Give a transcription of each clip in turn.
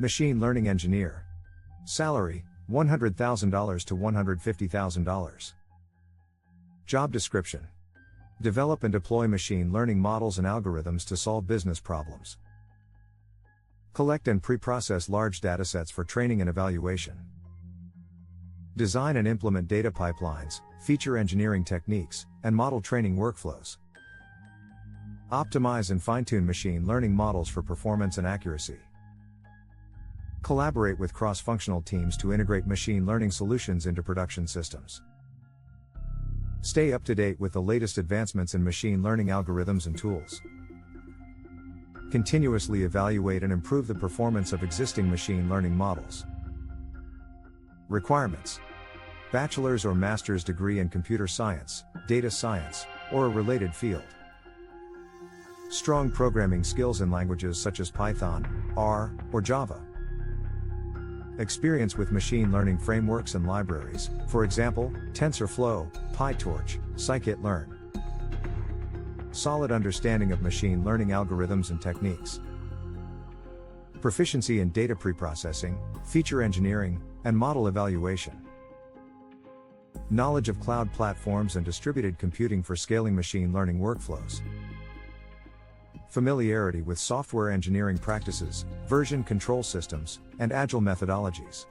Machine learning engineer. Salary, $100,000 to $150,000. Job description. Develop and deploy machine learning models and algorithms to solve business problems. Collect and pre-process large datasets for training and evaluation. Design and implement data pipelines, feature engineering techniques, and model training workflows. Optimize and fine-tune machine learning models for performance and accuracy. Collaborate with cross-functional teams to integrate machine learning solutions into production systems. Stay up to date with the latest advancements in machine learning algorithms and tools. Continuously evaluate and improve the performance of existing machine learning models. Requirements: bachelor's or master's degree in computer science, data science, or a related field. Strong programming skills in languages such as Python, R, or Java. Experience with machine learning frameworks and libraries, for example, TensorFlow, PyTorch, scikit-learn. Solid understanding of machine learning algorithms and techniques. Proficiency in data preprocessing, feature engineering, and model evaluation. Knowledge of cloud platforms and distributed computing for scaling machine learning workflows. Familiarity with software engineering practices, version control systems, and agile methodologies.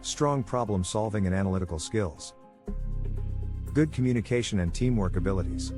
Strong problem solving and analytical skills. Good communication and teamwork abilities.